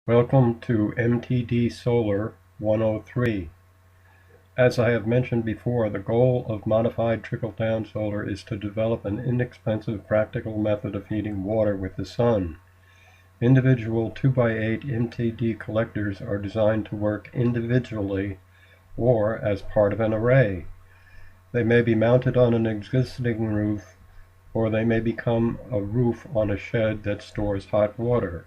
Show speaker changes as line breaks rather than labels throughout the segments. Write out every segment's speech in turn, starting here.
Welcome to MTD Solar 103. As I have mentioned before, the goal of modified trickle-down solar is to develop an inexpensive practical method of heating water with the sun. Individual 2x8 MTD collectors are designed to work individually or as part of an array. They may be mounted on an existing roof, or they may become a roof on a shed that stores hot water.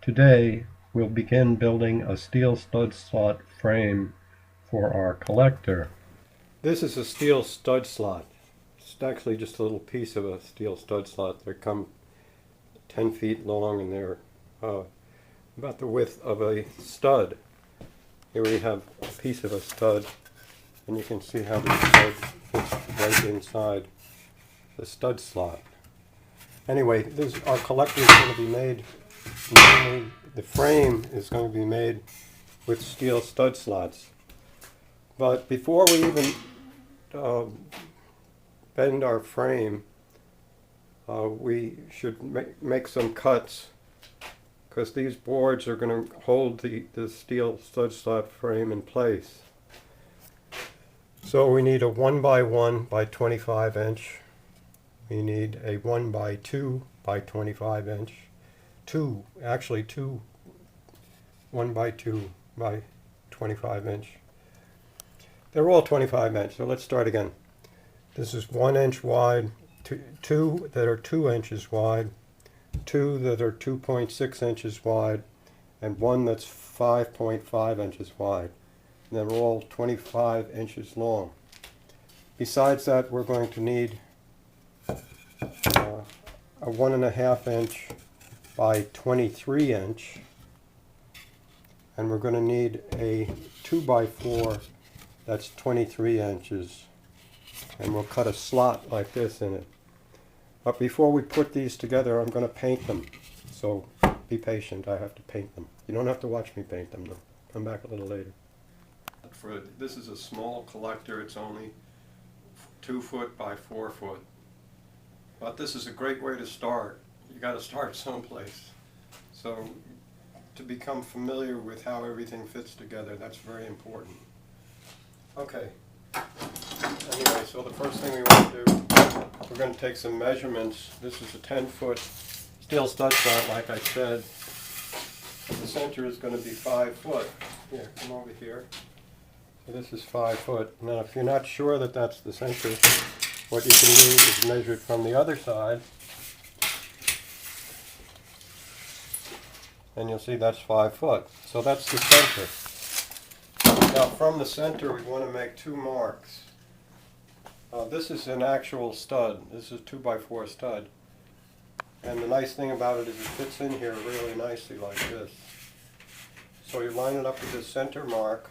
Today, we'll begin building a steel stud slot frame for our collector. This is a steel stud slot. It's actually just a little piece of a steel stud slot. They come 10 feet long and they're about the width of a stud. Here we have a piece of a stud, and you can see how the stud fits right inside the stud slot. Anyway, our collector is going to be made. Mainly, the frame is going to be made with steel stud slots. But before we even bend our frame, we should make some cuts, because these boards are going to hold the steel stud slot frame in place. So we need a 1x1 by 25 inch. We need a 1x2 by 25 inch. Two 1x2 by 25 inch. They're all 25 inch, so let's start again. This is 1 inch wide, two that are 2 inches wide, two that are 2.6 inches wide, and one that's 5.5 inches wide. And they're all 25 inches long. Besides that, we're going to need a 1.5 inch by 23 inch, and we're going to need a 2x4 that's 23 inches, and we'll cut a slot like this in it. But before we put these together, I'm going to paint them, so be patient. I have to paint them. You don't have to watch me paint them though. Come back a little later. This is a small collector. It's only 2 foot by 4 foot, but this is a great way to start. You got to start someplace. So to become familiar with how everything fits together, that's very important. Okay. Anyway, so the first thing we want to do, we're going to take some measurements. This is a 10-foot steel stud slot, like I said. The center is going to be 5 foot. Here, come over here. So this is 5 foot. Now, if you're not sure that that's the center, what you can do is measure it from the other side. And you'll see that's 5 foot. So that's the center. Now from the center we want to make 2 marks. This is an actual stud. This is a 2x4 stud. And the nice thing about it is it fits in here really nicely like this. So you line it up with the center mark.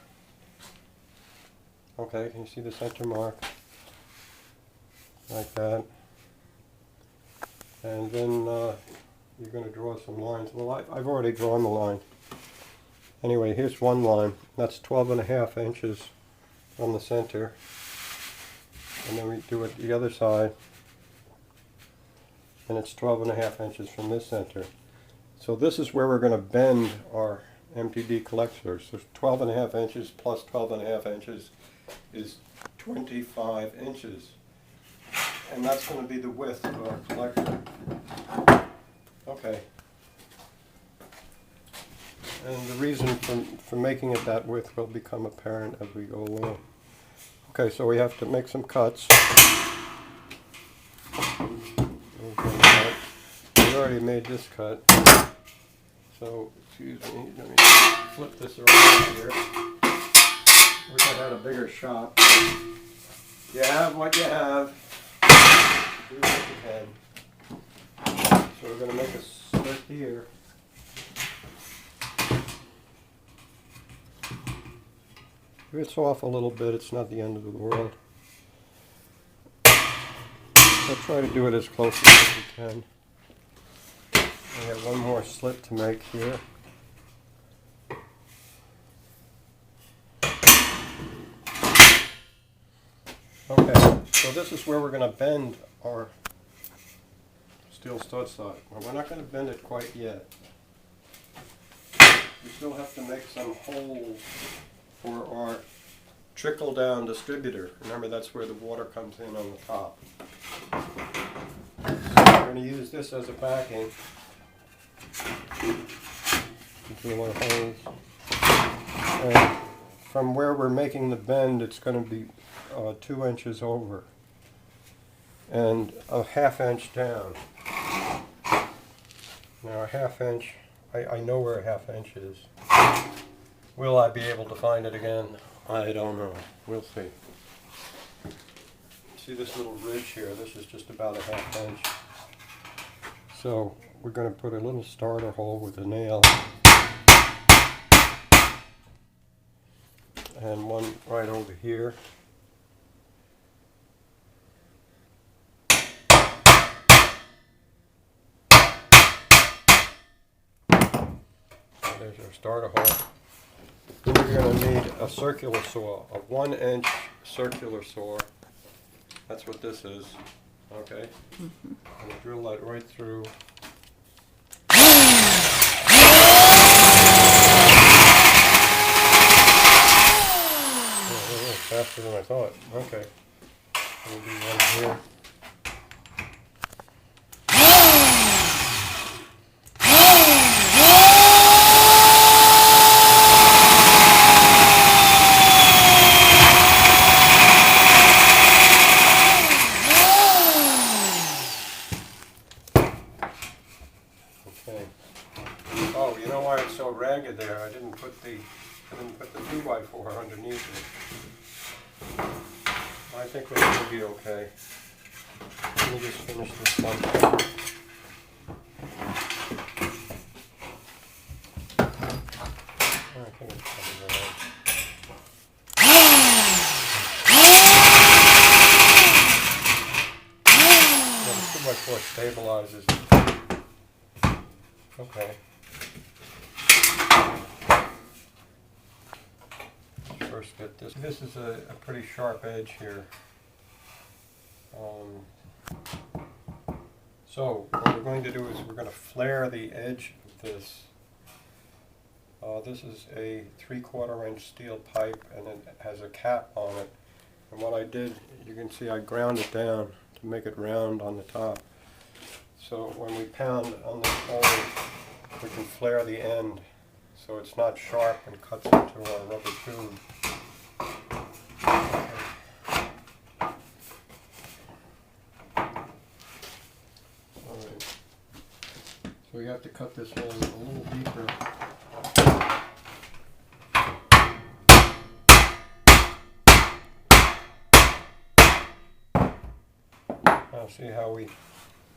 Okay, can you see the center mark? Like that. And then you're going to draw some lines. Well, I've already drawn the line. Anyway, here's one line. That's 12.5 inches from the center. And then we do it the other side. And it's 12.5 inches from this center. So this is where we're going to bend our MTD collectors. So 12.5 inches plus 12.5 inches is 25 inches. And that's going to be the width of our collector. Okay. And the reason for making it that width will become apparent as we go along. Okay, so we have to make some cuts. We already made this cut. So, excuse me, let me flip this around here. Wish I had a bigger shop. You have what you have. Do what you can. So we're going to make a slit here. If it's off a little bit, it's not the end of the world. I'll try to do it as close as we can. I have one more slit to make here. Okay, so this is where we're going to bend our steel stud slot. Well, we're not going to bend it quite yet. we still have to make some holes for our trickle down distributor. Remember, that's where the water comes in on the top. So we're going to use this as a backing. Drill our holes. And from where we're making the bend, it's going to be 2 inches over and a ½ inch down. Now a ½ inch, I know where a ½ inch is. Will I be able to find it again? I don't know. We'll see. See this little ridge here? This is just about a ½ inch. So we're going to put a little starter hole with a nail and one right over here. There's our starter hole. Then you're going to need a circular saw, a 1 inch circular saw. That's what this is. Okay? And we'll drill that right through. Oh, faster than I thought. Okay. We'll do one here. Okay. Oh, you know why it's so ragged there? I didn't put the 2x4 underneath it. I think it will be okay. Let me just finish this one. I think it's coming around. Yeah, the 2x4 stabilizes it. Okay. Let's first get this. This is a pretty sharp edge here. So what we're going to do is we're going to flare the edge of this. This is a 3/4 inch steel pipe, and it has a cap on it. And what I did, you can see I ground it down to make it round on the top. So when we pound on this hole, we can flare the end so it's not sharp and cuts into our rubber tube. Alright. So we have to cut this hole a little deeper. Now see how we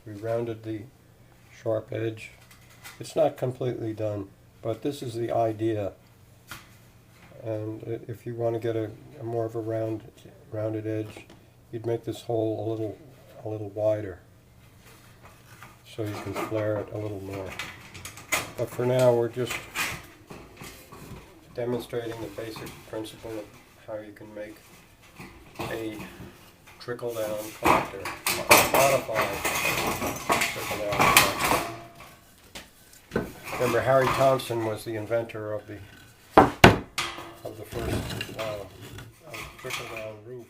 rounded the sharp edge. It's not completely done, but this is the idea. And if you want to get a more of a rounded edge, you'd make this hole a little wider, so you can flare it a little more. But for now, we're just demonstrating the basic principle of how you can make a trickle-down collector, a modified trickle-down collector. Remember, Harry Thompson was the inventor of the first trickle-down roof.